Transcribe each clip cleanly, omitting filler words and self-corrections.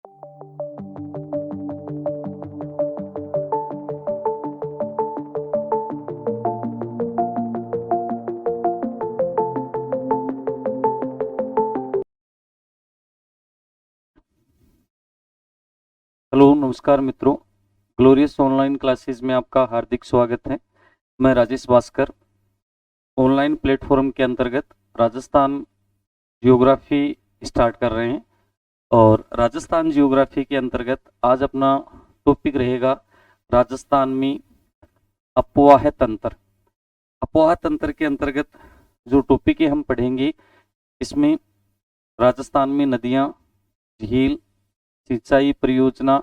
Hello नमस्कार मित्रों, glorious online classes में आपका हार्दिक स्वागत है। मैं राजेश भास्कर ऑनलाइन प्लेटफॉर्म के अंतर्गत राजस्थान जियोग्राफी स्टार्ट कर रहे हैं और राजस्थान जियोग्राफी के अंतर्गत आज अपना टॉपिक रहेगा राजस्थान में अफवाह तंत्र। अफवाह तंत्र के अंतर्गत जो टॉपिक है हम पढ़ेंगे, इसमें राजस्थान में नदियाँ, झील, सिंचाई परियोजना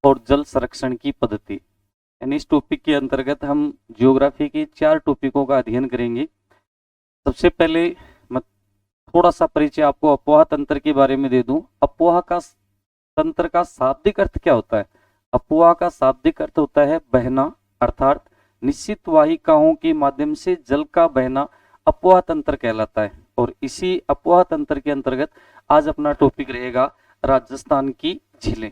और जल संरक्षण की पद्धति, यानी इस टॉपिक के अंतर्गत हम जियोग्राफी के 4 टॉपिकों का अध्ययन करेंगे। सबसे पहले मैं थोड़ा सा परिचय आपको अफवाह तंत्र के बारे में दे दूं। अफवाह का तंत्र का शाब्दिक अर्थ क्या होता है? अफवाह का शाब्दिक अर्थ होता है बहना, अर्थात निश्चित वाहिकाओं के माध्यम से जल का बहना अफवाह तंत्र कहलाता है। और इसी अफवाह तंत्र के अंतर्गत आज अपना टॉपिक रहेगा राजस्थान की झीलें।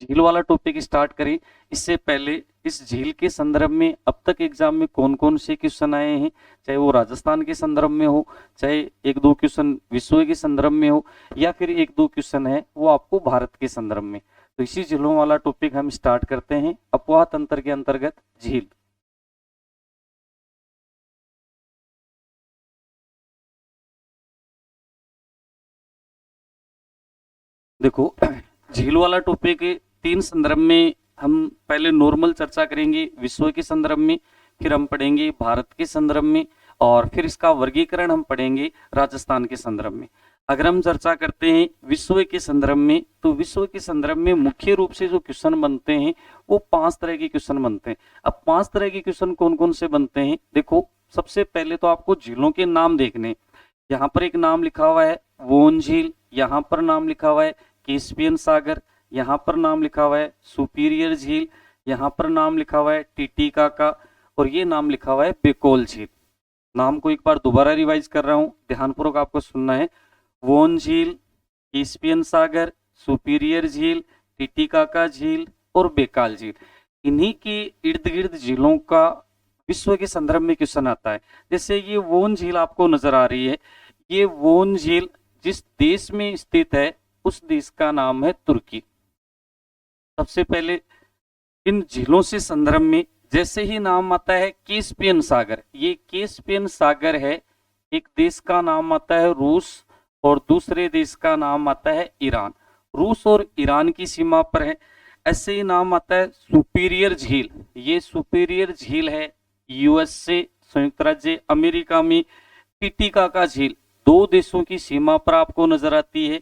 झील वाला टॉपिक स्टार्ट करें इससे पहले इस झील के संदर्भ में अब तक एग्जाम में कौन कौन से क्वेश्चन आए हैं, चाहे वो राजस्थान के संदर्भ में हो, चाहे 1-2 क्वेश्चन विश्व के संदर्भ में हो, या फिर 1-2 क्वेश्चन है वो आपको भारत के संदर्भ में। तो इसी झीलों वाला टॉपिक हम स्टार्ट करते हैं। अफवाह तंत्र के अंतर्गत झील। देखो, झील वाला टॉपिक 3 संदर्भ में हम पहले नॉर्मल चर्चा करेंगे, विश्व के संदर्भ में, फिर हम पढ़ेंगे भारत के संदर्भ में, और फिर इसका वर्गीकरण हम पढ़ेंगे राजस्थान के संदर्भ में। अगर हम चर्चा करते हैं विश्व के संदर्भ में, तो विश्व के संदर्भ में मुख्य रूप से जो क्वेश्चन बनते हैं वो 5 तरह के क्वेश्चन बनते हैं। अब 5 तरह के क्वेश्चन कौन कौन से बनते हैं? देखो, सबसे पहले तो आपको झीलों के नाम देखने। यहाँ पर एक नाम लिखा हुआ है वोन झील, यहाँ पर नाम लिखा हुआ है कैस्पियन सागर, यहाँ पर नाम लिखा हुआ है सुपीरियर झील, यहाँ पर नाम लिखा हुआ है टिटिका का, और ये नाम लिखा हुआ है बेकोल झील। नाम को एक बार दोबारा रिवाइज कर रहा हूँ, ध्यानपूर्वक आपको सुनना है। वोन झील, कैस्पियन सागर, सुपीरियर झील, टिटिकाका झील और बेकाल झील। इन्हीं के इर्द गिर्द झीलों का विश्व के संदर्भ में क्वेश्चन आता है। जैसे ये वोन झील आपको नजर आ रही है, ये वोन झील जिस देश में स्थित है उस देश का नाम है तुर्की। सबसे पहले इन झीलों से संदर्भ में जैसे ही नाम आता है कैस्पियन सागर, ये कैस्पियन सागर है। एक देश का नाम आता है रूस और दूसरे देश का नाम आता है ईरान। रूस और ईरान की सीमा पर है। ऐसे ही नाम आता है सुपीरियर झील, ये सुपीरियर झील है यूएसए, संयुक्त राज्य अमेरिका में। टिटिकाका झील 2 देशों की सीमा पर आपको नजर आती है।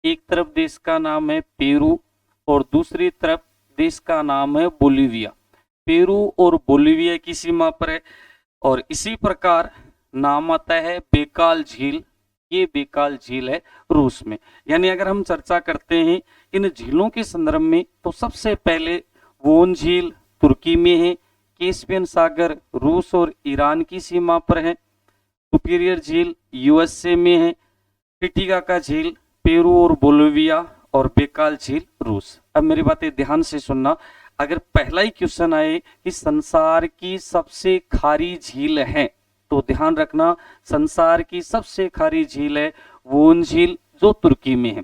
एक तरफ देश का नाम है पेरू और दूसरी तरफ देश का नाम है बोलिविया। पेरू और बोलिविया की सीमा पर है। और इसी प्रकार नाम आता है बेकाल झील, ये बेकाल झील है रूस में। यानी अगर हम चर्चा करते हैं इन झीलों के संदर्भ में, तो सबसे पहले वोन झील तुर्की में है, कैस्पियन सागर रूस और ईरान की सीमा पर है, सुपीरियर झील यूएसए में है, टिटिकाका झील पेरू और बोलिविया, और बेकाल झील रूस। अब मेरी बातें ध्यान से सुनना। अगर पहला ही क्वेश्चन आए कि संसार की सबसे खारी झील है, तो ध्यान रखना संसार की सबसे खारी झील है वोन झील जो तुर्की में है।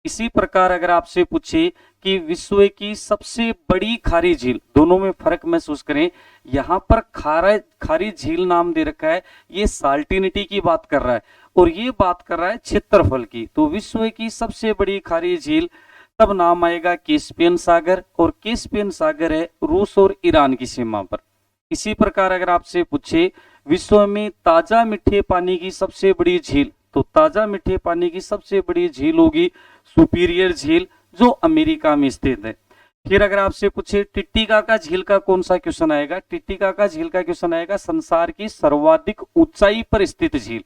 इसी प्रकार अगर आपसे पूछे कि विश्व की सबसे बड़ी खारी झील, दोनों में फर्क महसूस करें। यहाँ पर खारी झील नाम दे रखा है, ये साल्टिनिटी की बात कर रहा है, और ये बात कर रहा है क्षेत्रफल की। तो विश्व की सबसे बड़ी खारी झील तब नाम आएगा कैस्पियन सागर, और कैस्पियन सागर है रूस और ईरान की सीमा पर। इसी प्रकार अगर आपसे पूछे विश्व में ताजा मीठे पानी की सबसे बड़ी झील, तो ताजा मीठे पानी की सबसे बड़ी झील होगी सुपीरियर झील जो अमेरिका में स्थित है। फिर अगर आपसे पूछे टिटिकाका झील का कौन सा क्वेश्चन आएगा? टिटिकाका झील का क्वेश्चन आएगा संसार की सर्वाधिक ऊंचाई पर स्थित झील।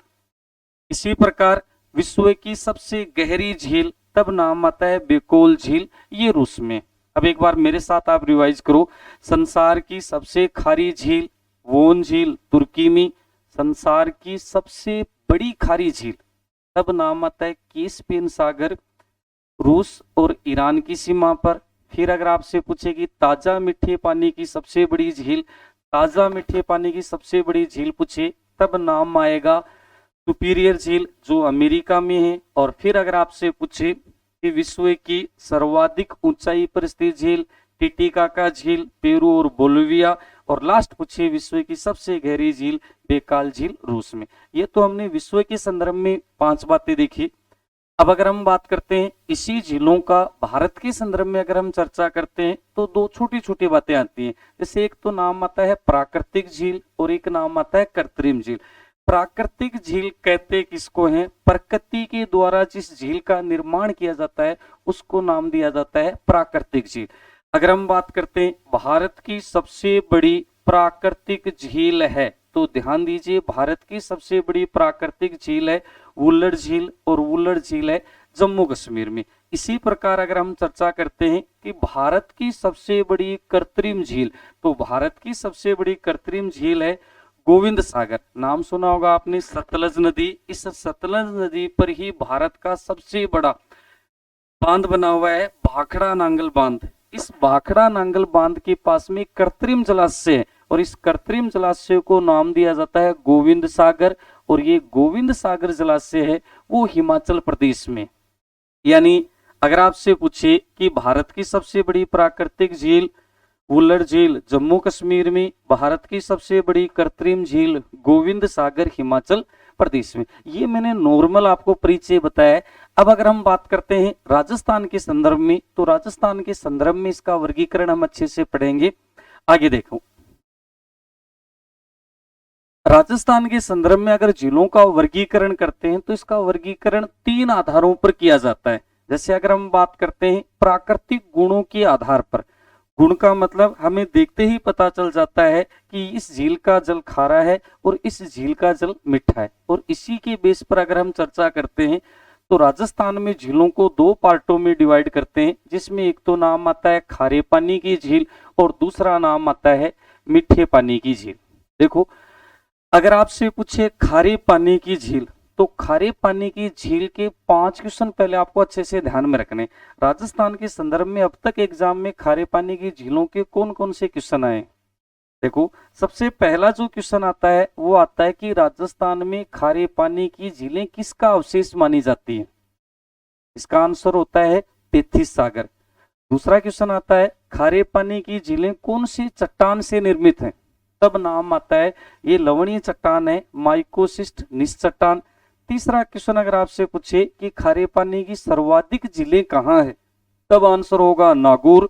इसी प्रकार विश्व की सबसे गहरी झील तब नाम आता है बेकोल झील, ये रूस में। अब एक बार मेरे साथ आप रिवाइज करो। संसार की सबसे खारी झील वोन झील तुर्की में, संसार की सबसे बड़ी खारी झील तब नाम आता है कैस्पियन सागर रूस और ईरान की सीमा पर। फिर अगर आपसे पूछे कि ताजा मीठे पानी की सबसे बड़ी झील, ताजा मीठे पानी की सबसे बड़ी झील पूछे, तब नाम आएगा सुपीरियर झील जो अमेरिका में है। और फिर अगर आपसे पूछे कि विश्व की सर्वाधिक ऊंचाई पर स्थित झील, टिटिकाका झील पेरू और बोलिविया। और लास्ट पूछिए विश्व की सबसे गहरी झील, बेकाल झील रूस में। ये तो हमने विश्व के संदर्भ में 5 बातें देखी। अब अगर हम बात करते हैं इसी झीलों का भारत के संदर्भ में अगर हम चर्चा करते हैं तो 2 छोटी छोटी बातें आती हैं। जैसे एक तो नाम आता है प्राकृतिक झील और एक नाम आता है कृत्रिम झील। प्राकृतिक झील कहते किसको है? प्रकृति के द्वारा जिस झील का निर्माण किया जाता है उसको नाम दिया जाता है प्राकृतिक झील। अगर हम बात करते हैं भारत की सबसे बड़ी प्राकृतिक झील है, तो ध्यान दीजिए भारत की सबसे बड़ी प्राकृतिक झील है वुलर झील, और वुलर झील है जम्मू कश्मीर में। इसी प्रकार अगर हम चर्चा करते हैं कि भारत की सबसे बड़ी कृत्रिम झील, तो भारत की सबसे बड़ी कृत्रिम झील है गोविंद सागर। नाम सुना होगा आपने, सतलज नदी। इस सतलज नदी पर ही भारत का सबसे बड़ा बांध बना हुआ है भाखड़ा नांगल बांध। इस भाखड़ा नांगल बांध के पास में कृत्रिम जलाशय है और इस कृत्रिम जलाशय को नाम दिया जाता है गोविंद सागर। और ये गोविंद सागर जलाशय है वो हिमाचल प्रदेश में। यानी अगर आपसे पूछे कि भारत की सबसे बड़ी प्राकृतिक झील वुलर झील जम्मू कश्मीर में, भारत की सबसे बड़ी कृत्रिम झील गोविंद सागर हिमाचल प्रदेश में। ये मैंने नॉर्मल आपको परिचय बताया है। अब अगर हम बात करते हैं राजस्थान के संदर्भ में, तो राजस्थान के संदर्भ में इसका वर्गीकरण हम अच्छे से पढ़ेंगे। आगे देखो, राजस्थान के संदर्भ में अगर जिलों का वर्गीकरण करते हैं तो इसका वर्गीकरण 3 आधारों पर किया जाता है। जैसे अगर हम बात करते हैं प्राकृतिक गुणों के आधार पर, गुण का मतलब हमें देखते ही पता चल जाता है कि इस झील का जल खारा है और इस झील का जल मीठा है। और इसी के बेस पर अगर हम चर्चा करते हैं तो राजस्थान में झीलों को 2 पार्टों में डिवाइड करते हैं, जिसमें एक तो नाम आता है खारे पानी की झील और दूसरा नाम आता है मीठे पानी की झील। देखो अगर आपसे पूछे खारे पानी की झील, तो खारे पानी की झील के 5 क्वेश्चन पहले आपको अच्छे से ध्यान में रखने। राजस्थान के संदर्भ में अब तक एग्जाम में खारे पानी की झीलों के कौन कौन से क्वेश्चन आए? देखो सबसे पहला जो क्वेश्चन आता है वो आता है कि राजस्थान में खारे पानी की झीलें किसका अवशेष मानी जाती है? इसका आंसर होता है तेथिस सागर। दूसरा क्वेश्चन आता है खारे पानी की झीलें कौन सी चट्टान से निर्मित हैं? तब नाम आता है ये लवणीय चट्टान है माइकोसिस्ट निश्चट्टान। तीसरा क्वेश्चन अगर आपसे पूछे कि खारे पानी की सर्वाधिक झीलें कहाँ है, तब आंसर होगा नागौर।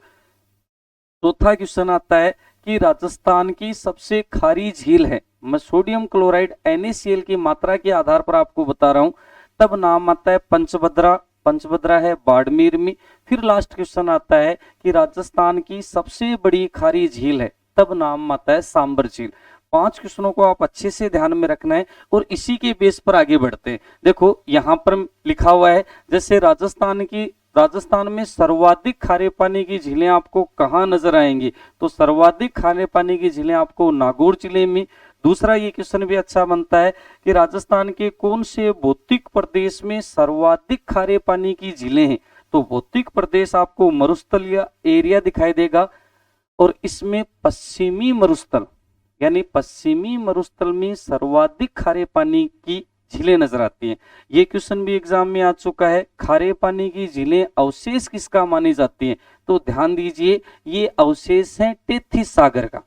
चौथा क्वेश्चन आता है कि राजस्थान की सबसे खारी झील है, मैं सोडियम क्लोराइड NaCl की मात्रा के आधार पर आपको बता रहा हूं, तब नाम आता है पंचभद्रा। पंचभद्रा है बाड़मेर में। फिर लास्ट क्वेश्चन आता है कि राजस्थान की सबसे बड़ी खारी झील है, तब नाम आता है सांबर झील। 5 क्वेश्चनों को आप अच्छे से ध्यान में रखना है और इसी के बेस पर आगे बढ़ते हैं। देखो यहां पर लिखा हुआ है जैसे राजस्थान में सर्वाधिक खारे पानी की झीलें आपको कहां नजर आएंगी, तो सर्वाधिक खारे पानी की झीलें आपको नागौर जिले में। दूसरा ये क्वेश्चन भी अच्छा बनता है कि राजस्थान के कौन से भौतिक प्रदेश में सर्वाधिक खारे पानी की झीलें हैं, तो भौतिक प्रदेश आपको मरुस्थल या एरिया दिखाई देगा और इसमें पश्चिमी मरुस्थल यानी पश्चिमी मरुस्थल में सर्वाधिक खारे पानी की झीलें नजर आती हैं। ये क्वेश्चन भी एग्जाम में आ चुका है। खारे पानी की झीलें अवशेष किसका मानी जाती हैं, तो ध्यान दीजिए ये अवशेष है तेथिस सागर का।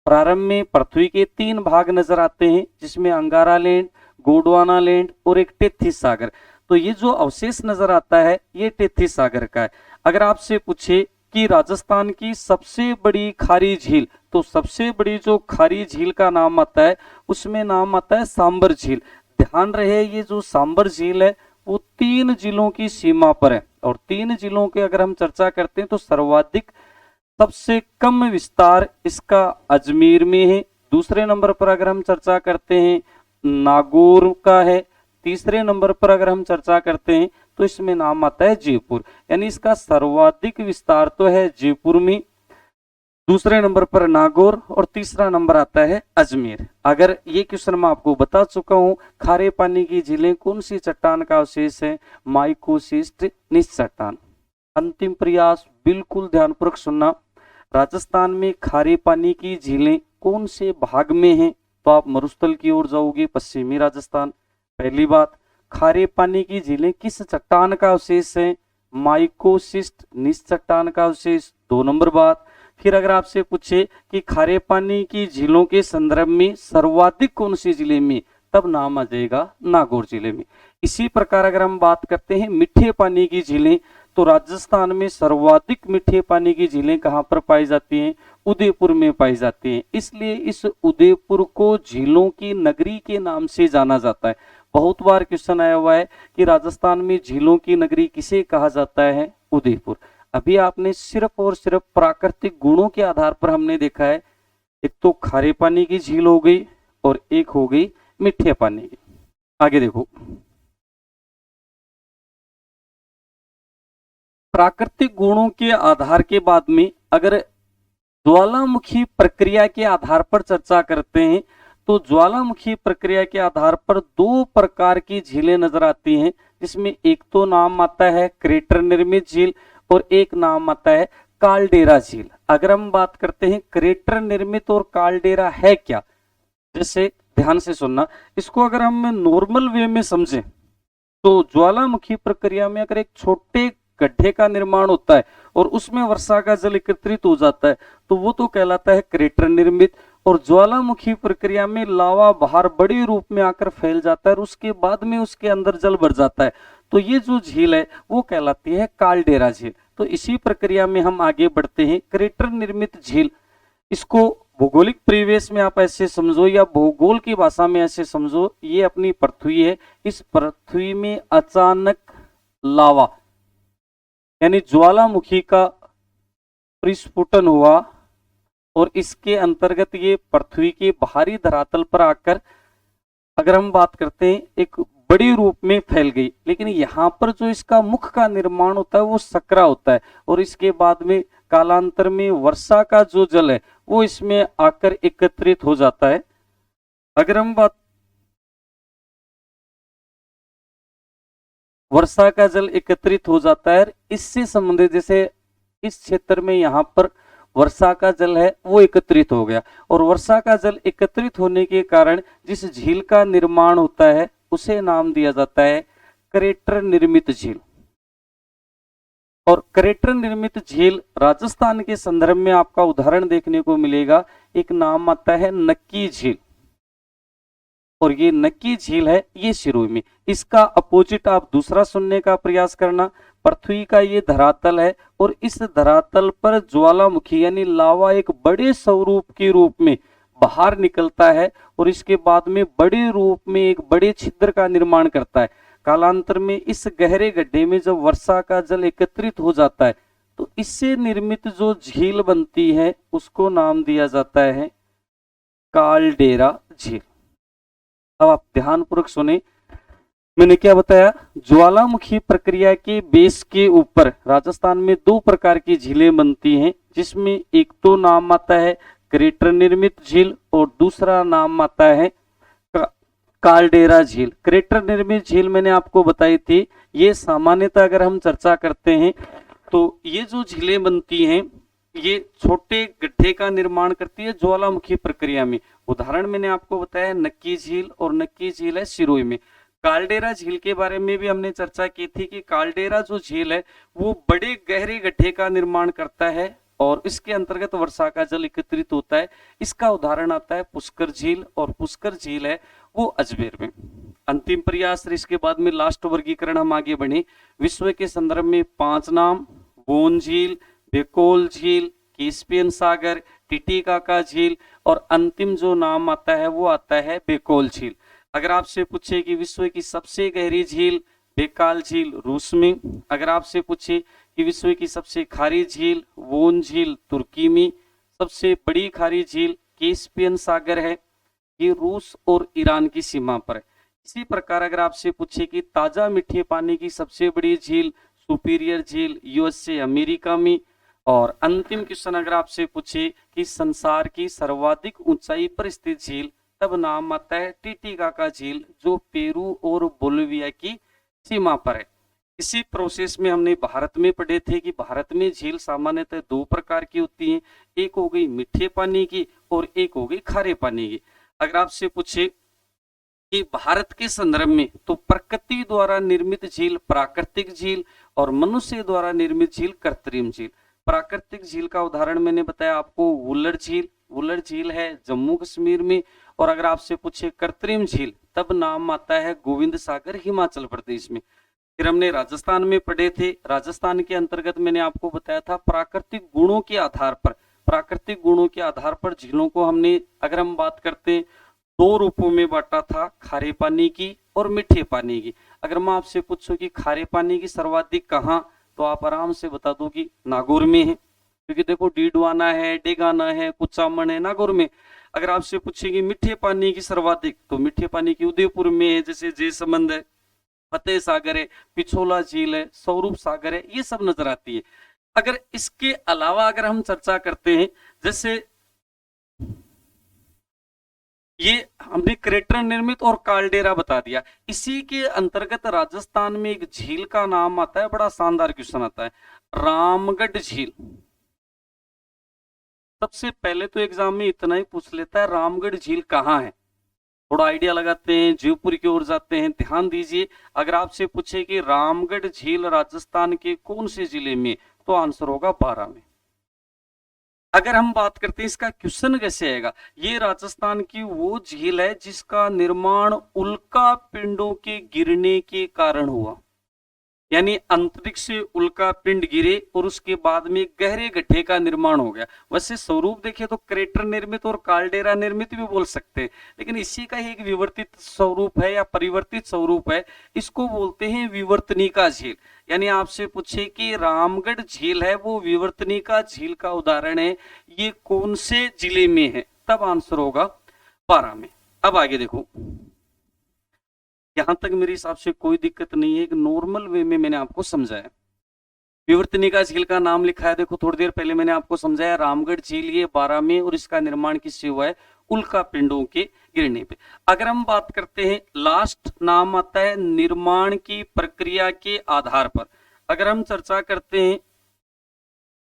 प्रारंभ में पृथ्वी के 3 भाग नजर आते हैं जिसमें अंगारा लैंड, गोंडवाना लैंड और एक तेथिस सागर। तो ये जो अवशेष नजर आता है ये तेथिस सागर का है। अगर आपसे पूछे कि राजस्थान की सबसे बड़ी खारी झील, तो सबसे बड़ी जो खारी झील का नाम आता है उसमें नाम आता है सांबर झील। ध्यान रहे ये जो सांबर झील है वो 3 जिलों की सीमा पर है और 3 जिलों के अगर हम चर्चा करते हैं तो सर्वाधिक सबसे कम विस्तार इसका अजमेर में है। दूसरे नंबर पर अगर हम चर्चा करते हैं नागौर का है। तीसरे नंबर पर अगर हम चर्चा करते हैं तो इसमें नाम आता है जयपुर, यानी इसका सर्वाधिक विस्तार तो है जयपुर में। दूसरे नंबर पर नागौर और तीसरा नंबर आता है अजमेर। अगर ये क्वेश्चन मैं आपको बता चुका हूं, खारे पानी की झीलें कौन सी चट्टान का अवशेष है? माइकोसिस्ट निस चट्टान। अंतिम प्रयास, बिल्कुल ध्यानपूर्वक सुनना। राजस्थान में खारे पानी की झीलें कौन से भाग में हैं? तो आप मरुस्थल की ओर जाओगे, पश्चिमी राजस्थान। पहली बात, खारे पानी की झीलें किस चट्टान का अवशेष है? माइकोसिस्ट निस चट्टान का अवशेष। 2 नंबर बात, फिर अगर आपसे पूछे कि खारे पानी की झीलों के संदर्भ में सर्वाधिक कौन सी जिले में, तब नाम आ जाएगा नागौर जिले में। इसी प्रकार अगर हम बात करते हैं मीठे पानी की झीलें, तो राजस्थान में सर्वाधिक मीठे पानी की झीलें कहां पर पाई जाती हैं? उदयपुर में पाई जाती हैं। इसलिए इस उदयपुर को झीलों की नगरी के नाम से जाना जाता है। बहुत बार क्वेश्चन आया हुआ है कि राजस्थान में झीलों की नगरी किसे कहा जाता है? उदयपुर। अभी आपने सिर्फ और सिर्फ प्राकृतिक गुणों के आधार पर हमने देखा है, एक तो खारे पानी की झील हो गई और एक हो गई मीठे पानी की। आगे देखो, प्राकृतिक गुणों के आधार के बाद में अगर ज्वालामुखी प्रक्रिया के आधार पर चर्चा करते हैं, तो ज्वालामुखी प्रक्रिया के आधार पर 2 प्रकार की झीलें नजर आती हैं, जिसमें एक तो नाम आता है क्रेटर निर्मित झील और एक नाम आता है कालडेरा झील। अगर हम बात करते हैं क्रेटर निर्मित और कालडेरा है क्या, जैसे ध्यान से सुनना, इसको अगर हम नॉर्मल वे में समझें तो ज्वालामुखी प्रक्रिया में अगर एक छोटे गड्ढे का निर्माण होता है और उसमें वर्षा का जल एकत्रित हो जाता है, तो वो तो कहलाता है क्रेटर निर्मित। और ज्वालामुखी प्रक्रिया में लावा बाहर बड़े रूप में आकर फैल जाता है और उसके बाद में उसके अंदर जल भर जाता है, तो ये जो झील है वो कहलाती है कालडेरा झील। तो इसी प्रक्रिया में हम आगे बढ़ते हैं। क्रेटर निर्मित झील, इसको भौगोलिक परिवेश में आप ऐसे समझो या भूगोल की भाषा में ऐसे समझो, ये अपनी पृथ्वी है। इस पृथ्वी में अचानक लावा यानी ज्वालामुखी का परिस्फुटन हुआ और इसके अंतर्गत ये पृथ्वी के बाहरी धरातल पर आकर, अगर हम बात करते हैं, एक बड़ी रूप में फैल गई। लेकिन यहाँ पर जो इसका मुख का निर्माण होता है वो सकरा होता है और इसके बाद में कालांतर में वर्षा का जो जल है वो इसमें आकर एकत्रित हो जाता है। अगर हम बात वर्षा का जल एकत्रित हो जाता है, इससे संबंधित जैसे इस क्षेत्र में यहाँ पर वर्षा का जल है वो एकत्रित हो गया और वर्षा का जल एकत्रित होने के कारण जिस झील का निर्माण होता है उसे नाम दिया जाता है क्रेटर निर्मित झील। और क्रेटर निर्मित झील राजस्थान के संदर्भ में आपका उदाहरण देखने को मिलेगा, एक नाम आता है नक्की झील और ये नक्की झील है ये सिरोही में। इसका अपोजिट आप दूसरा सुनने का प्रयास करना। पृथ्वी का ये धरातल है और इस धरातल पर ज्वालामुखी यानी लावा एक बड़े स्वरूप के रूप में बाहर निकलता है और इसके बाद में बड़े रूप में एक बड़े छिद्र का निर्माण करता है। कालांतर में इस गहरे गड्ढे में जब वर्षा का जल एकत्रित हो जाता है तो इससे निर्मित जो झील बनती है उसको नाम दिया जाता है कालडेरा झील। अब आप ध्यानपूर्वक सुने, मैंने क्या बताया, ज्वालामुखी प्रक्रिया के बेस के ऊपर राजस्थान में 2 प्रकार की झीलें बनती हैं, जिसमें एक तो नाम आता है क्रेटर निर्मित झील और दूसरा नाम आता है कालडेरा झील। क्रेटर निर्मित झील मैंने आपको बताई थी, ये सामान्यतः अगर हम चर्चा करते हैं तो ये जो झीलें बनती हैं ये छोटे गड्ढे का निर्माण करती है ज्वालामुखी प्रक्रिया में। उदाहरण मैंने आपको बताया नक्की झील और नक्की झील है सिरोही में। कालडेरा झील के बारे में भी हमने चर्चा की थी कि कालडेरा जो झील है वो बड़े गहरे गड्ढे का निर्माण करता है और इसके अंतर्गत वर्षा का जल एकत्रित होता है। इसका उदाहरण आता है पुष्कर झील और पुष्कर झील है वो अजमेर में। अंतिम प्रयास, इसके बाद में लास्ट वर्गीकरण हम आगे बढ़े। विश्व के संदर्भ में 5 नाम, बोन झील, बेकोल झील, कैस्पियन सागर, टिटिकाका झील और अंतिम जो नाम आता है वो आता है बेकोल झील। अगर आपसे पूछे कि विश्व की सबसे गहरी झील बेकाल झील रूस में, अगर आपसे पूछे कि विश्व की सबसे खारी झील वोन झील तुर्की में, सबसे बड़ी खारी झील कैस्पियन सागर है ये रूस और ईरान की सीमा पर है। इसी प्रकार अगर आपसे पूछे कि ताजा मीठे पानी की सबसे बड़ी झील सुपीरियर झील यूएसए अमेरिका में, और अंतिम क्वेश्चन अगर आपसे पूछे कि संसार की सर्वाधिक ऊंचाई पर स्थित झील, तब नाम आता है टीटीकाका झील, जो पेरू और बोलिविया की सीमा पर है। इसी प्रोसेस में हमने भारत में पढ़े थे कि भारत में झील सामान्यतः दो प्रकार की होती हैं, एक हो गई मीठे पानी की और एक हो गई खारे पानी की। अगर आपसे पूछे कि भारत के संदर्भ में, तो प्रकृति द्वारा निर्मित झील प्राकृतिक झील और मनुष्य द्वारा निर्मित झील कृत्रिम झील। प्राकृतिक झील का उदाहरण मैंने बताया आपको वुलर झील, वुलर झील है जम्मू कश्मीर में। और अगर आपसे पूछे कृत्रिम झील, तब नाम आता है गोविंद सागर हिमाचल प्रदेश में। फिर हमने राजस्थान में पढ़े थे, राजस्थान के अंतर्गत मैंने आपको बताया था प्राकृतिक गुणों के आधार पर, प्राकृतिक गुणों के आधार पर झीलों को हमने, अगर हम बात करते हैं, दो रूपों में बांटा था, खारे पानी की और मीठे पानी की। अगर मैं आपसे पूछूं कि खारे पानी की सर्वाधिक कहाँ, तो आप आराम से बता दो कि नागौर में है, क्योंकि देखो डीडवाना है, डेगाना है, कुचामन है, नागौर में। अगर आपसे पूछेंगे मीठे पानी की सर्वाधिक, तो मीठे पानी की उदयपुर में है, जैसे जयसमंद है, फतेह सागर है, पिछोला झील है, स्वरूप सागर है, ये सब नजर आती है। अगर इसके अलावा अगर हम चर्चा करते हैं, जैसे ये हमने क्रेटर निर्मित और काल्डेरा बता दिया, इसी के अंतर्गत राजस्थान में एक झील का नाम आता है, बड़ा शानदार क्वेश्चन आता है, रामगढ़ झील। सबसे पहले तो एग्जाम में इतना ही पूछ लेता है, रामगढ़ झील कहाँ है। थोड़ा आइडिया लगाते हैं, जयपुर की ओर जाते हैं, ध्यान दीजिए। अगर आपसे पूछे कि रामगढ़ झील राजस्थान के कौन से जिले में, तो आंसर होगा बारां में। अगर हम बात करते हैं इसका क्वेश्चन कैसे आएगा, ये राजस्थान की वो झील है जिसका निर्माण उल्का पिंडों के गिरने के कारण हुआ, यानी अंतरिक्ष से उल्का पिंड गिरे और उसके बाद में गहरे गड्ढे का निर्माण हो गया। वैसे स्वरूप देखें तो क्रेटर निर्मित और काल्डेरा निर्मित भी बोल सकते हैं, लेकिन इसी का ही एक विवर्तित स्वरूप है या परिवर्तित स्वरूप है, इसको बोलते हैं विवर्तनिका झील। यानी आपसे पूछे कि रामगढ़ झील है वो विवर्तनिका झील का उदाहरण है, ये कौन से जिले में है, तब आंसर होगा बारां में। अब आगे देखो, यहां तक मेरे हिसाब से कोई दिक्कत नहीं है, एक नॉर्मल वे में मैंने आपको समझाया। विवर्तनिका झील का नाम लिखा है, देखो थोड़ी देर पहले मैंने आपको समझाया, रामगढ़ झील ये बारां में, और इसका निर्माण किससे हुआ है, उल्का पिंडों के गिरने पे। अगर हम बात करते हैं, लास्ट नाम आता है निर्माण की प्रक्रिया के आधार पर। अगर हम चर्चा करते हैं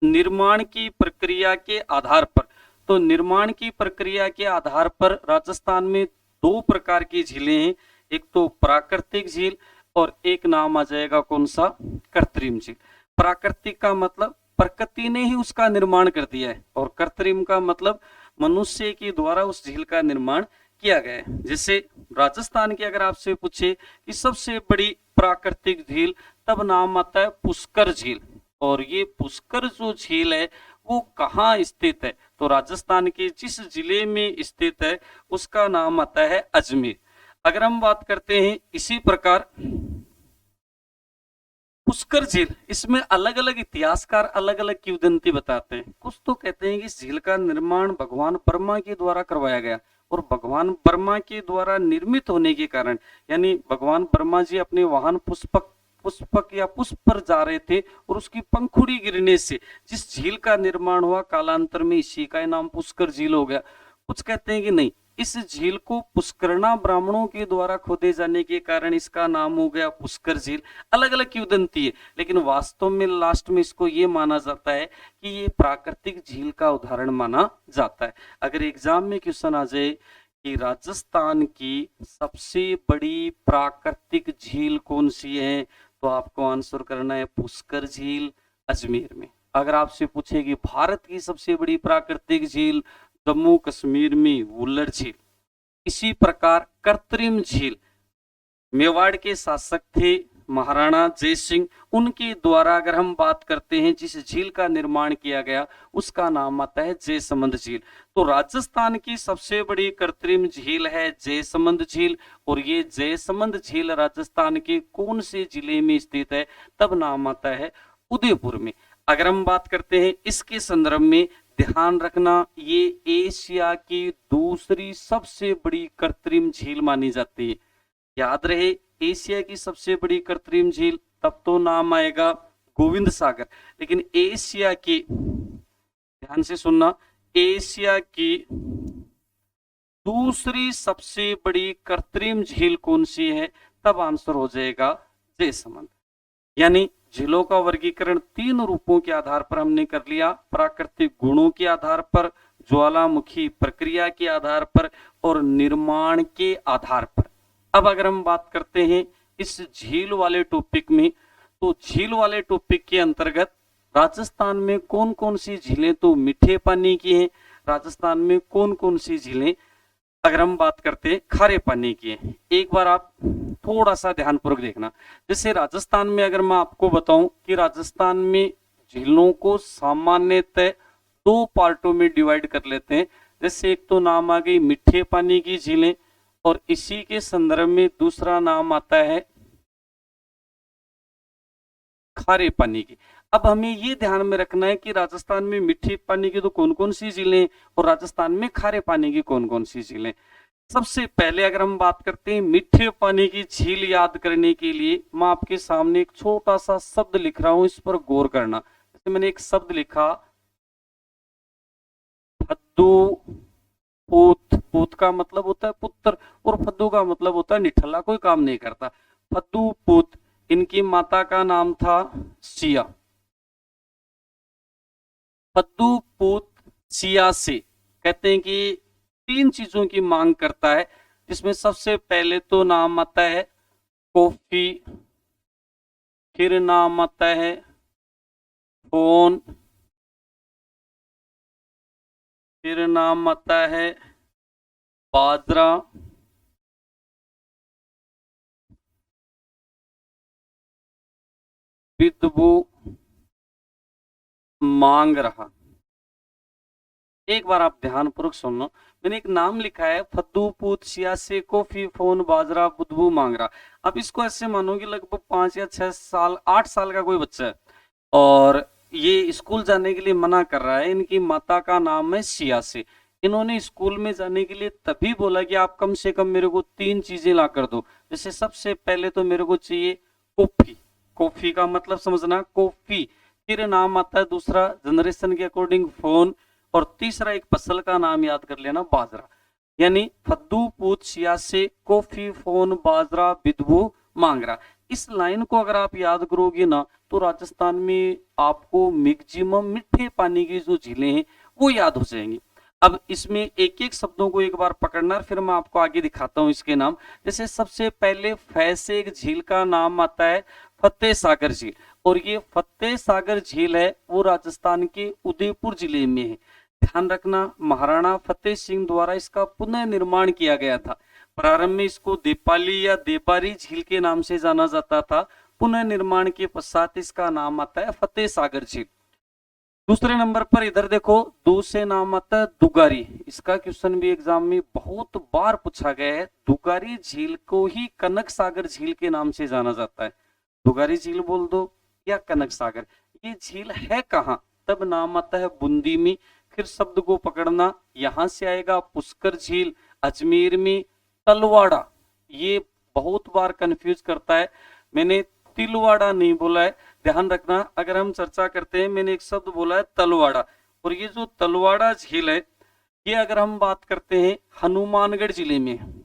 निर्माण की प्रक्रिया के आधार पर, तो निर्माण की प्रक्रिया के आधार पर राजस्थान में दो प्रकार की झीलें हैं, एक तो प्राकृतिक झील और एक नाम आ जाएगा कौन सा, कृत्रिम झील। प्राकृतिक का मतलब प्रकृति ने ही उसका निर्माण कर दिया है, और कृत्रिम का मतलब मनुष्य के द्वारा उस झील का निर्माण किया गया है। जैसे राजस्थान की अगर आपसे पूछे कि सबसे बड़ी प्राकृतिक झील, तब नाम आता है पुष्कर झील, और ये पुष्कर जो झील है वो कहाँ स्थित है, तो राजस्थान के जिस जिले में स्थित है उसका नाम आता है अजमेर। अगर हम बात करते हैं इसी प्रकार पुष्कर झील, इसमें अलग अलग इतिहासकार अलग अलग किंवदंती बताते हैं। कुछ तो कहते हैं कि इस झील का निर्माण भगवान ब्रह्मा के द्वारा करवाया गया, और भगवान ब्रह्मा के द्वारा निर्मित होने के कारण, यानी भगवान ब्रह्मा जी अपने वाहन पुष्पक या पुष्प पर जा रहे थे और उसकी पंखुड़ी गिरने से जिस झील का निर्माण हुआ, कालांतर में इसी का नाम पुष्कर झील हो गया। कुछ कहते हैं कि नहीं, इस झील को पुष्करणा ब्राह्मणों के द्वारा खोदे जाने के कारण इसका नाम हो गया पुष्कर झील। अलग अलग किंवदंती है, लेकिन वास्तव में लास्ट में इसको ये माना जाता है कि ये प्राकृतिक झील का उदाहरण माना जाता है। अगर एग्जाम में क्वेश्चन आ जाए कि राजस्थान की सबसे बड़ी प्राकृतिक झील कौन सी है, तो आपको आंसर करना है पुष्कर झील अजमेर में। अगर आपसे पूछे कि भारत की सबसे बड़ी प्राकृतिक झील, जम्मू कश्मीर में वुलर झील। इसी प्रकार कृत्रिम झील, मेवाड़ के शासक थे महाराणा जय सिंह, उनके द्वारा अगर हम बात करते हैं जिस झील का निर्माण किया गया उसका नाम आता है जयसमंद झील। तो राजस्थान की सबसे बड़ी कृत्रिम झील है जयसमंद झील, और ये जयसमंद झील राजस्थान के कौन से जिले में स्थित है, तब नाम आता है उदयपुर में। अगर हम बात करते हैं इसके संदर्भ में, ध्यान रखना ये एशिया की दूसरी सबसे बड़ी कृत्रिम झील मानी जाती है। याद रहे, एशिया की सबसे बड़ी कृत्रिम झील, तब तो नाम आएगा गोविंद सागर। लेकिन एशिया की, ध्यान से सुनना, एशिया की दूसरी सबसे बड़ी कृत्रिम झील कौन सी है? तब आंसर हो जाएगा जयसमंद। यानी झीलों का वर्गीकरण 3 रूपों के आधार पर हमने कर लिया, प्राकृतिक गुणों के आधार पर, ज्वालामुखी प्रक्रिया के आधार पर और निर्माण के आधार पर। अब अगर हम बात करते हैं इस झील वाले टॉपिक में, तो झील वाले टॉपिक के अंतर्गत राजस्थान में कौन कौन सी झीलें तो मीठे पानी की हैं, राजस्थान में कौन कौन सी झीलें अगर हम बात करते हैं खारे पानी की हैं। एक बार आप थोड़ा सा ध्यानपूर्वक देखना। जैसे राजस्थान में अगर मैं आपको बताऊं कि राजस्थान में झीलों को सामान्यतः 2 पार्टों में डिवाइड कर लेते हैं। जैसे एक तो नाम आ गई मीठे पानी की झीलें, और इसी के संदर्भ में दूसरा नाम आता है खारे पानी की। अब हमें ये ध्यान में रखना है कि राजस्थान में मीठे पानी की तो कौन कौन सी झीलें और राजस्थान में खारे पानी की कौन कौन सी झीलें। सबसे पहले अगर हम बात करते हैं मीठे पानी की झील याद करने के लिए, मैं आपके सामने एक छोटा सा शब्द लिख रहा हूं, इस पर गौर करना। जैसे मैंने एक शब्द लिखा फद्दू पूत, पूत का मतलब होता है पुत्र और फद्दू का मतलब होता है निठल्ला, कोई काम नहीं करता। फद्दू पूत, इनकी माता का नाम था सिया। फद्दू पूत सिया से कहते हैं कि 3 चीजों की मांग करता है, जिसमें सबसे पहले तो नाम आता है कॉफी, फिर नाम आता है फोन, फिर नाम आता है बाजरा, विदबू मांग रहा। एक बार आप ध्यानपूर्वक सुनो, मैंने एक नाम लिखा है फद्दू पूत सिया से कॉफी फोन बाजरा बुदबू मांग रहा। अब इसको ऐसे मानो कि लगभग 5 या 6 साल 8 साल का कोई बच्चा है और ये स्कूल जाने के लिए मना कर रहा है। इनकी माता का नाम है सिया से। इन्होंने स्कूल में जाने के लिए तभी बोला कि आप कम से कम मेरे को 3 चीजें ला कर दो। जैसे सबसे पहले तो मेरे को चाहिए कॉफी, कॉफी का मतलब समझना कॉफी, फिर नाम आता है दूसरा जनरेशन के अकॉर्डिंग फोन, और तीसरा एक फसल का नाम याद कर लेना बाजरा। यानी फद्दू पूत सिया से कॉफी फोन बाजरा विदबू मांगरा। इस लाइन को अगर आप याद करोगे ना, तो राजस्थान में आपको मैक्सिमम मीठे पानी की जो झीलें हैं वो याद हो जाएंगी। अब इसमें एक एक शब्दों को एक बार पकड़ना, फिर मैं आपको आगे दिखाता हूं इसके नाम। जैसे सबसे पहले फै से एक झील का नाम आता है फतेह सागर झील, और ये फतेह सागर झील है वो राजस्थान के उदयपुर जिले में है। ध्यान रखना, महाराणा फतेह सिंह द्वारा इसका पुनः निर्माण किया गया था। प्रारंभ में इसको देपाली या देपारी झील के नाम से जाना जाता था। पुनः निर्माण के पश्चात इसका नाम आता है फतेह सागर झील। दूसरे नंबर पर इधर देखो, दू से नाम आता है दुगारी। इसका क्वेश्चन भी एग्जाम में बहुत बार पूछा गया है। दुगारी झील को ही कनक सागर झील के नाम से जाना जाता है। दुगारी झील बोल दो या कनक सागर, ये झील है कहाँ? तब नाम आता है बूंदी में। फिर शब्द को पकड़ना, यहां से आएगा पुष्कर झील अजमेर में। तलवाड़ा, ये बहुत बार कंफ्यूज करता है, मैंने तिलवाड़ा नहीं बोला है, ध्यान रखना। अगर हम चर्चा करते हैं, मैंने एक शब्द बोला है तलवाड़ा, और ये जो तलवाड़ा झील है ये अगर हम बात करते हैं हनुमानगढ़ जिले में।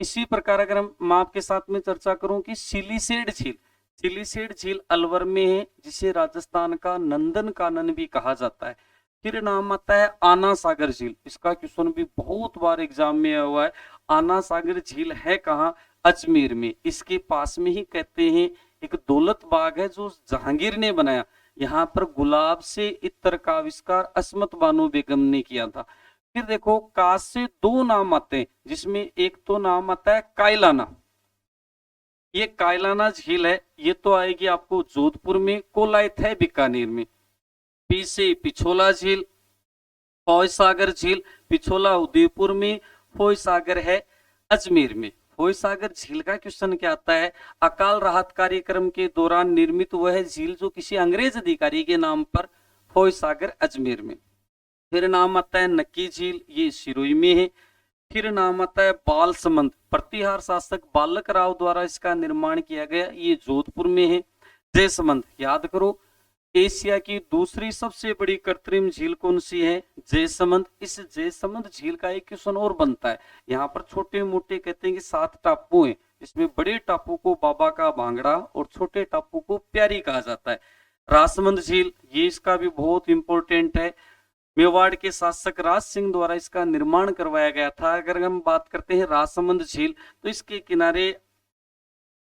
इसी प्रकार अगर मैं आपके साथ में चर्चा करूं कि सिलीसेड झील, सिलीसेड झील अलवर में है, जिसे राजस्थान का नंदन कानन भी कहा जाता है। फिर नाम आता है आना सागर झील। इसका क्वेश्चन भी बहुत बार एग्जाम में आया हुआ है। आना सागर झील है कहाँ? अजमेर में। इसके पास में ही कहते हैं एक दौलत बाग है जो जहांगीर ने बनाया। यहाँ पर गुलाब से इत्र का आविष्कार अस्मत बानो बेगम ने किया था। फिर देखो, काश से 2 नाम आते हैं, जिसमें एक तो नाम आता है कायलाना। ये कायलाना झील है, ये तो आएगी आपको जोधपुर में। कोलायत है बीकानेर में। पी से पिछोला झील, फौज सागर झील, पिछोला उदयपुर में, फौज सागर है अजमेर में। फौज सागर झील का क्वेश्चन क्या आता है? अकाल राहत कार्यक्रम के दौरान निर्मित वह झील जो किसी अंग्रेज अधिकारी के नाम पर, फौज सागर अजमेर में। फिर नाम आता है नक्की झील, ये सिरोही में है। फिर नाम आता है बालसमंद, प्रतिहार शासक बालक राव द्वारा इसका निर्माण किया गया, ये जोधपुर में है। जयसमंद, याद करो एशिया की दूसरी सबसे बड़ी कृत्रिम झील कौन सी है? जयसमंद। इस जयसमंद झील का एक क्वेश्चन और बनता है, यहाँ पर छोटे मोटे कहते हैं कि 7 टापू हैं, इसमें बड़े टापू को बाबा का भांगड़ा और छोटे टापू को प्यारी कहा जाता है। रासमंद झील, ये इसका भी बहुत इंपॉर्टेंट है, मेवाड़ के शासक राज सिंह द्वारा इसका निर्माण करवाया गया था। अगर हम बात करते हैं रासमंद झील, तो इसके किनारे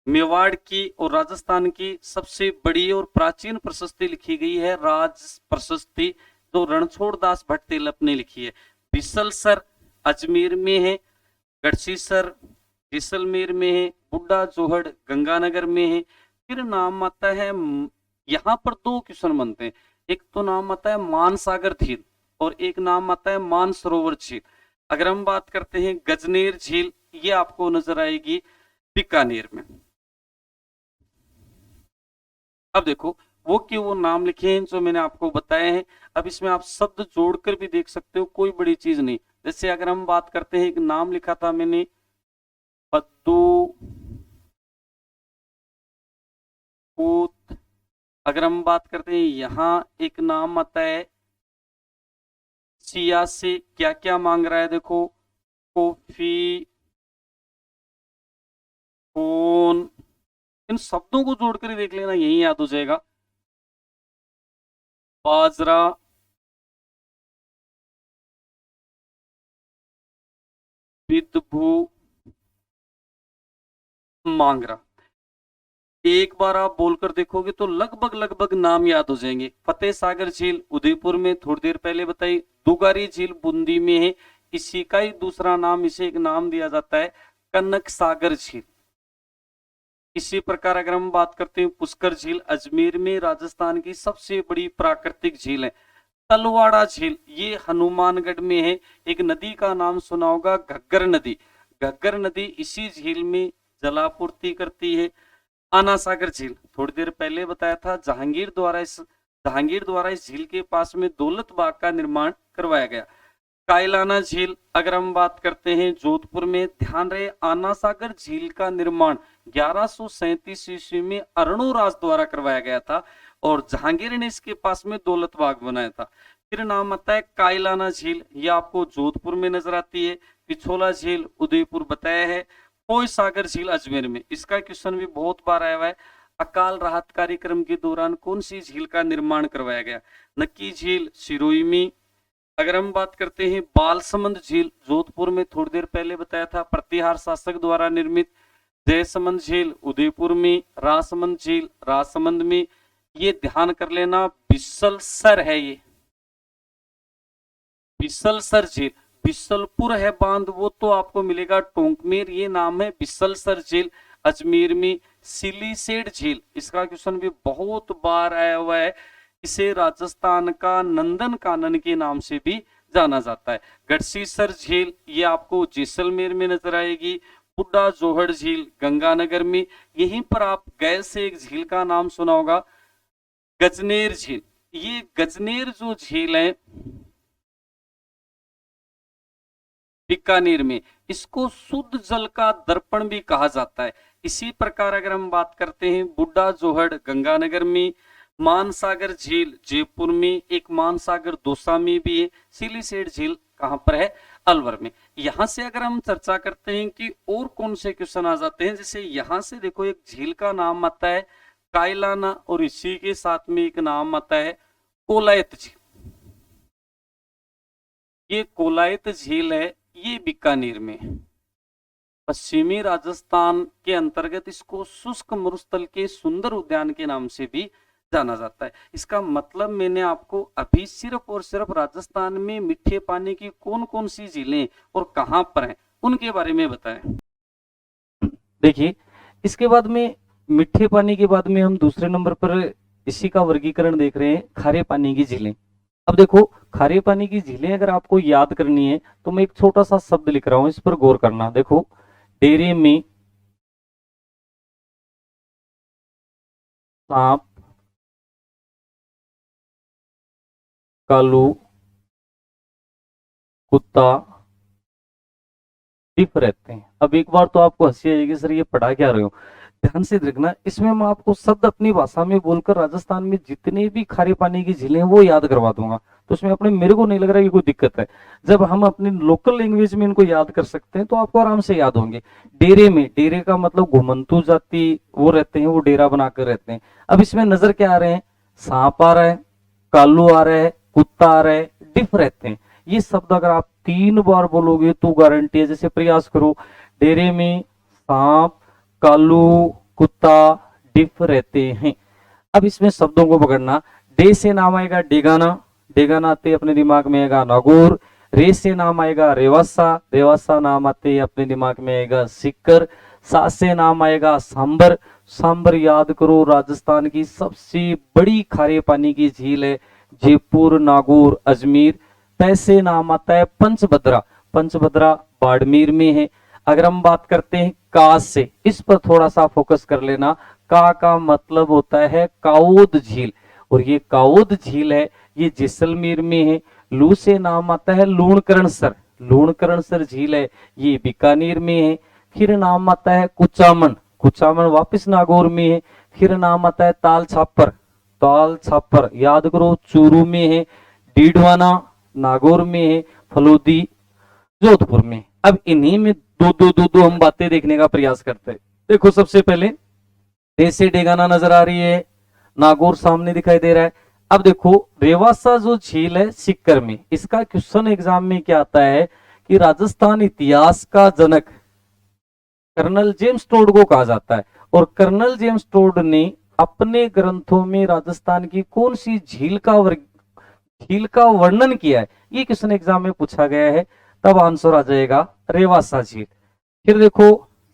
मेवाड़ की और राजस्थान की सबसे बड़ी और प्राचीन प्रशस्ति लिखी गई है, राज प्रशस्ति, तो रणछोड़ दास भट्ट ने लिखी है। बिसलसर अजमेर में है, गढ़सीसर जैसलमेर में है, बुड्ढा जोहड़ गंगानगर में है। फिर नाम आता है, यहाँ पर 2 क्वेश्चन बनते हैं, एक तो नाम आता है मानसागर झील और एक नाम आता है मानसरोवर झील। अगर हम बात करते हैं गजनेर झील, ये आपको नजर आएगी बीकानेर में। अब देखो वो नाम लिखे हैं जो मैंने आपको बताए हैं। अब इसमें आप शब्द जोड़कर भी देख सकते हो, कोई बड़ी चीज नहीं। जैसे अगर हम बात करते हैं, एक नाम लिखा था मैंने पद्दू पूत। अगर हम बात करते हैं, यहाँ एक नाम आता है सिया से, क्या क्या मांग रहा है देखो, कॉफी, फोन, इन शब्दों को जोड़कर ही देख लेना, यही याद हो जाएगा। बाजरा, विदभू, मांगरा। एक बार आप बोलकर देखोगे तो लगभग लगभग नाम याद हो जाएंगे। फतेह सागर झील उदयपुर में, थोड़ी देर पहले बताई। दुगारी झील बूंदी में है, इसी का ही दूसरा नाम, इसे एक नाम दिया जाता है कनक सागर झील। इसी प्रकार अगर हम बात करते हैं, पुष्कर झील अजमेर में, राजस्थान की सबसे बड़ी प्राकृतिक झील है। तलवाड़ा झील, ये हनुमानगढ़ में है। एक नदी का नाम सुना होगा, घग्गर नदी। घग्गर नदी इसी झील में जलापूर्ति करती है। आना सागर झील, थोड़ी देर पहले बताया था, जहांगीर द्वारा इस झील के पास में दौलत बाग का निर्माण करवाया गया। कायलाना झील, अगर हम बात करते हैं जोधपुर में, ध्यान रहे आना सागर झील का निर्माण 1137 ईस्वी में अरणोराज द्वारा करवाया गया था और जहांगीर ने इसके पास में दौलत बाग बनाया था। फिर नाम आता है कायलाना झील, ये आपको जोधपुर में नजर आती है। पिछोला झील उदयपुर बताया है। कोय सागर झील अजमेर में, इसका क्वेश्चन भी बहुत बार आया हुआ है। अकाल राहत कार्यक्रम के दौरान कौन सी झील का निर्माण करवाया गया? नक्की झील सिरोही में। अगर हम बात करते हैं बालसमंद झील, जोधपुर में, थोड़ी देर पहले बताया था, प्रतिहार शासक द्वारा निर्मित। जयसमंद झील उदयपुर में। रासमंद झील राजसमंद में। ये ध्यान कर लेना, बिसलसर है, ये बिसलसर झील। बिसलपुर है बांध, वो तो आपको मिलेगा टोंकमेर, ये नाम है बिसलसर झील अजमेर में। सिलीसेड झील, इसका क्वेश्चन भी बहुत बार आया हुआ है। इसे राजस्थान का नंदन कानन के नाम से भी जाना जाता है। गढ़सीसर झील, ये आपको जैसलमेर में नजर आएगी। बुड्ढा जोहड़ झील गंगानगर में। यहीं पर आप गए से एक झील का नाम सुना होगा, गजनेर झील। ये गजनेर जो झील है बीकानेर में, इसको शुद्ध जल का दर्पण भी कहा जाता है। इसी प्रकार अगर हम बात करते हैं बुड्ढा जोहड़ गंगानगर में, मानसागर झील जयपुर में, एक मानसागर दौसा में भी है। सिलीसेड झील कहां पर है? अलवर में। यहां से अगर हम चर्चा करते हैं कि और कौन से क्वेश्चन आ जाते हैं, जैसे यहां से देखो एक झील का नाम आता है कायलाना और इसी के साथ में एक नाम आता है कोलायत झील। ये कोलायत झील है, ये बीकानेर में, पश्चिमी राजस्थान के अंतर्गत इसको शुष्क मरुस्थल के सुंदर उद्यान के नाम से भी जाना जाता है। इसका मतलब मैंने आपको अभी सिर्फ और सिर्फ राजस्थान में मीठे पानी की कौन कौन सी झीलें और कहां पर हैं उनके बारे में बताया। देखिए, इसके बाद में मीठे पानी के बाद में हम दूसरे नंबर पर इसी का वर्गीकरण देख रहे हैं, खारे पानी की झीलें। अब देखो, खारे पानी की झीलें अगर आपको याद करनी है तो मैं एक छोटा सा शब्द लिख रहा हूं, इस पर गौर करना। देखो, डेरे में सांप, कालू, कुत्ता, डिफ रहते हैं। अब एक बार तो आपको हंसी आएगी, सर ये पढ़ा क्या रहे हो, ध्यान से देखना। इसमें मैं आपको शब्द अपनी भाषा में बोलकर राजस्थान में जितने भी खारे पानी की झीलें हैं वो याद करवा दूंगा। तो उसमें अपने मेरे को नहीं लग रहा कि कोई दिक्कत है। जब हम अपनी लोकल लैंग्वेज में इनको याद कर सकते हैं तो आपको आराम से याद होंगे। डेरे में, डेरे का मतलब घुमंतु जाति वो रहते हैं, वो डेरा बनाकर रहते हैं। अब इसमें नजर क्या आ रहे हैं, सांप आ रहा है, कालू आ रहा है, कुत्ता आ रहा है, डिफ रहते हैं। ये शब्द अगर आप 3 बार बोलोगे तो गारंटी है। जैसे प्रयास करो, डेरे में सांप, कालू, कुत्ता, डिफ रहते हैं। अब इसमें शब्दों को पकड़ना। डे से नाम आएगा डेगाना, डेगाना आते अपने दिमाग में आएगा नागौर। रे से नाम आएगा रेवासा, रेवासा नाम आते अपने दिमाग में आएगा सीकर। सा से नाम आएगा सांबर, सांबर याद करो राजस्थान की सबसे बड़ी खारे पानी की झील है, जयपुर, नागौर, अजमेर। पै से नाम आता है पंचभद्रा, पंचभद्रा बाड़मेर में है। अगर हम बात करते हैं का से, इस पर थोड़ा सा फोकस कर लेना। का मतलब होता है काओद झील, और ये काओद झील है ये जैसलमेर में है। लू से नाम आता है लूणकरणसर, लूणकरणसर झील है ये बीकानेर में है। फिर नाम आता है कुचामन, कुचामन वापस नागौर में है। फिर नाम आता है ताल छापर, ताल छापर याद करो चूरू में है। डीडवाना नागौर में है। फलोदी जोधपुर में। अब इन्हीं में दो हम बातें देखने का प्रयास करते हैं। देखो सबसे पहले देसे डेगाना नजर आ रही है, नागौर सामने दिखाई दे रहा है। अब देखो रेवासा जो झील है सीकर में, इसका क्वेश्चन एग्जाम में क्या आता है कि राजस्थान इतिहास का जनक कर्नल जेम्स टोड को कहा जाता है, और कर्नल जेम्स टोड ने अपने ग्रंथों में राजस्थान की कौन सी झील का वर्णन किया है, ये क्वेश्चन एग्जाम में पूछा गया है। तब आंसर आ जाएगा रेवासा झील। फिर देखो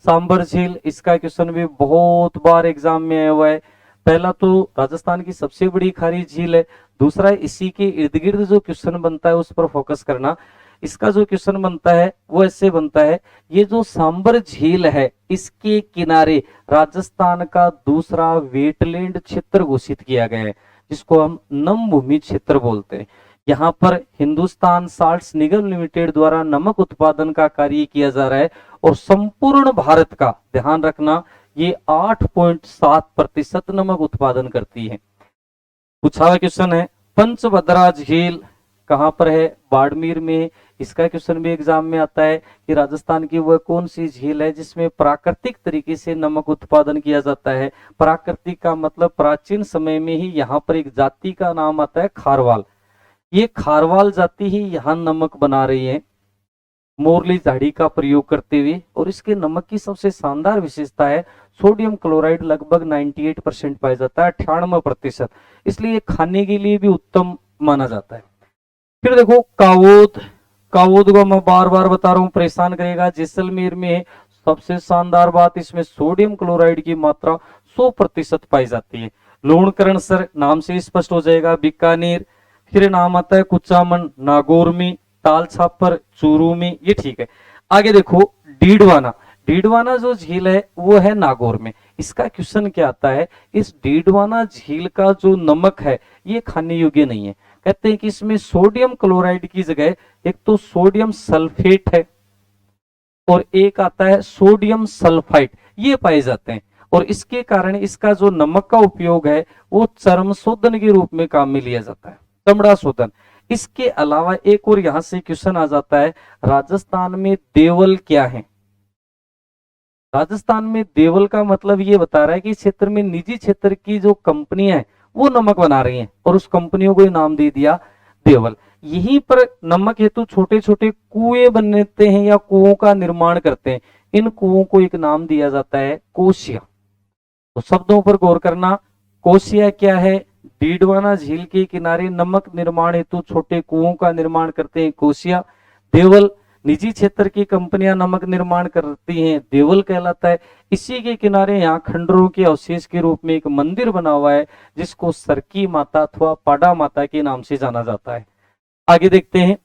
सांबर झील, इसका क्वेश्चन भी बहुत बार एग्जाम में आया हुआ है। पहला तो राजस्थान की सबसे बड़ी खारी झील है, दूसरा इसी के इर्द गिर्द जो क्वेश्चन बनता है उस पर फोकस करना। इसका जो क्वेश्चन बनता है वो ऐसे बनता है, ये जो सांबर झील है इसके किनारे राजस्थान का दूसरा वेटलैंड क्षेत्र घोषित किया गया है, जिसको हम नम भूमि क्षेत्र बोलते हैं। यहाँ पर हिंदुस्तान साल्ट्स निगम लिमिटेड द्वारा नमक उत्पादन का कार्य किया जा रहा है, और संपूर्ण भारत का ध्यान रखना ये 8.7% नमक उत्पादन करती है। पूछा हुआ क्वेश्चन है पंचभद्रा झील कहां पर है, बाड़मेर में। इसका क्वेश्चन भी एग्जाम में आता है कि राजस्थान की वह कौन सी झील है जिसमें प्राकृतिक तरीके से नमक उत्पादन किया जाता है। प्राकृतिक का मतलब प्राचीन समय में ही यहाँ पर एक जाति का नाम आता है खारवाल, ये खारवाल जाति ही यहाँ नमक बना रही है मोरली झाड़ी का प्रयोग करते हुए। और इसके नमक की सबसे शानदार विशेषता है सोडियम क्लोराइड लगभग 98% पाया जाता है, 98%, इसलिए ये खाने के लिए भी उत्तम माना जाता है। फिर देखो कावोद, कावोद को मैं बार बार बता रहा हूं परेशान करेगा, जैसलमेर में सबसे शानदार बात इसमें सोडियम क्लोराइड की मात्रा 100% पाई जाती है। लूणकरणसर नाम से स्पष्ट हो जाएगा बीकानेर। फिर नाम आता है कुचामन नागौर में, ताल छापर चूरू में, ये ठीक है। आगे देखो डीडवाना, डीडवाना जो झील है वो है नागौर में। इसका क्वेश्चन क्या आता है, इस डीडवाना झील का जो नमक है ये खाने योग्य नहीं है। कहते हैं कि इसमें सोडियम क्लोराइड की जगह एक तो सोडियम सल्फेट है और एक आता है सोडियम सल्फाइड, ये पाए जाते हैं, और इसके कारण इसका जो नमक का उपयोग है वो चर्म शोधन के रूप में काम में लिया जाता है, चमड़ा शोधन। इसके अलावा एक और यहां से क्वेश्चन आ जाता है, राजस्थान में देवल क्या है। राजस्थान में देवल का मतलब ये बता रहा है कि इस क्षेत्र में निजी क्षेत्र की जो कंपनियां हैं वो नमक बना रही हैं, और उस कंपनियों को नाम दे दिया देवल। यहीं पर नमक हेतु छोटे छोटे कुएं बनते हैं या कुओं का निर्माण करते हैं, इन कुओं को एक नाम दिया जाता है कोसिया। तो शब्दों पर गौर करना, कोसिया क्या है, डीडवाना झील के किनारे नमक निर्माण हेतु छोटे कुओं का निर्माण करते हैं कोसिया। देवल निजी क्षेत्र की कंपनियां नमक निर्माण करती हैं, देवल कहलाता है। इसी के किनारे यहाँ खंडरों के अवशेष के रूप में एक मंदिर बना हुआ है जिसको सरकी माता अथवा पाडा माता के नाम से जाना जाता है। आगे देखते हैं,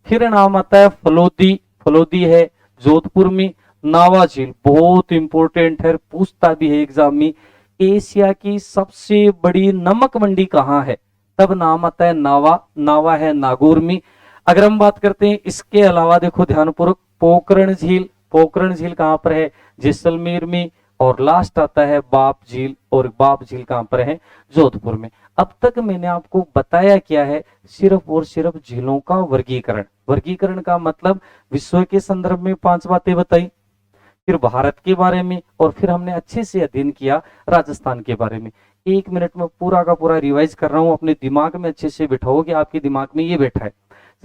फिर नाम आता है फलोदी, फलोदी है जोधपुर में। नावा झील बहुत इंपॉर्टेंट है, पूछता भी है एग्जाम में, एशिया की सबसे बड़ी नमक मंडी कहाँ है, तब नाम आता है नावा, नावा है नागौर में। अगर हम बात करते हैं इसके अलावा देखो ध्यानपूर्वक पोकरण झील, पोखरण झील कहाँ पर है, जैसलमेर में, और लास्ट आता है बाप झील, और बाप झील कहाँ पर है, जोधपुर में। अब तक मैंने आपको बताया क्या है, सिर्फ और सिर्फ झीलों का वर्गीकरण। वर्गीकरण का मतलब विश्व के संदर्भ में 5 बातें बताई, फिर भारत के बारे में, और फिर हमने अच्छे से अध्ययन किया राजस्थान के बारे में। 1 मिनट में पूरा का पूरा रिवाइज कर रहा हूं, अपने दिमाग में अच्छे से बिठाओगे, आपके दिमाग में ये बैठा है।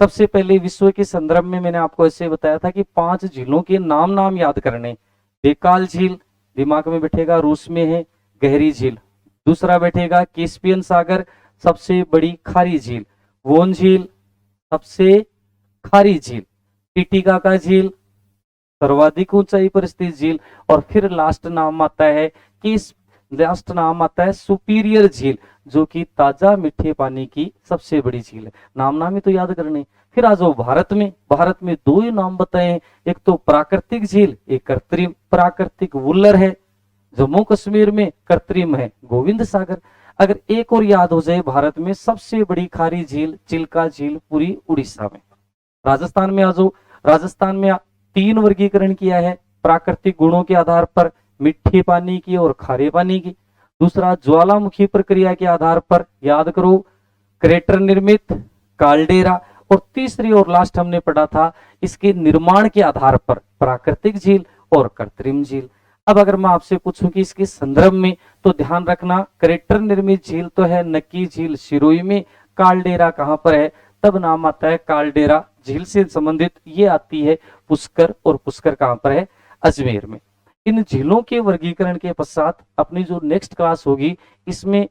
सबसे पहले विश्व के संदर्भ में मैंने आपको ऐसे बताया था कि 5 झीलों के नाम याद करने। बेकाल झील दिमाग में बैठेगा, रूस में है, गहरी झील। दूसरा बैठेगा कैस्पियन सागर, सबसे बड़ी खारी झील। वोन झील सबसे खारी झील। टिटिकाका झील सर्वाधिक ऊंचाई पर स्थित झील। और फिर लास्ट नाम आता है सुपीरियर झील, जो कि ताजा मीठे पानी की सबसे बड़ी झील है। नाम ही तो याद करने। फिर आ जाओ भारत में। भारत में 2 ही नाम बताए हैं, एक तो प्राकृतिक झील, एक कृत्रिम। प्राकृतिक वुल्लर है जम्मू कश्मीर में, कृत्रिम है गोविंद सागर। अगर एक और याद हो जाए, भारत में सबसे बड़ी खारी झील चिल्का झील पूरी उड़ीसा में। राजस्थान में आ जाओ। राजस्थान में 3 वर्गीकरण किया है, प्राकृतिक गुणों के आधार पर, मीठे पानी की और खारे पानी की। दूसरा ज्वालामुखी प्रक्रिया के आधार पर, याद करो, क्रेटर निर्मित, काल्डेरा। और तीसरी और लास्ट हमने पढ़ा था इसके निर्माण के आधार पर, प्राकृतिक झील और कृत्रिम झील। अब अगर मैं आपसे पूछूं कि इसके संदर्भ में, तो ध्यान रखना, क्रेटर निर्मित झील तो है नक्की झील सिरोही में, काल्डेरा कहां पर है, तब नाम आता है काल्डेरा झील से संबंधित ये आती है पुष्कर, और पुष्कर कहां पर है, अजमेर में। इन झीलों के वर्गीकरण के पश्चात अपनी जो नेक्स्ट क्लास होगी, इसमें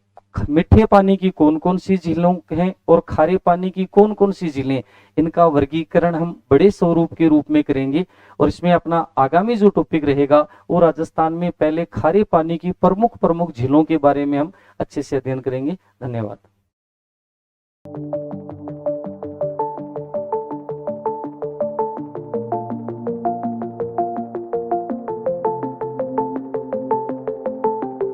मीठे पानी की कौन कौन सी झीलों हैं और खारे पानी की कौन कौन सी झीलें, इनका वर्गीकरण हम बड़े स्वरूप के रूप में करेंगे। और इसमें अपना आगामी जो टॉपिक रहेगा वो राजस्थान में पहले खारे पानी की प्रमुख झीलों के बारे में हम अच्छे से अध्ययन करेंगे। धन्यवाद।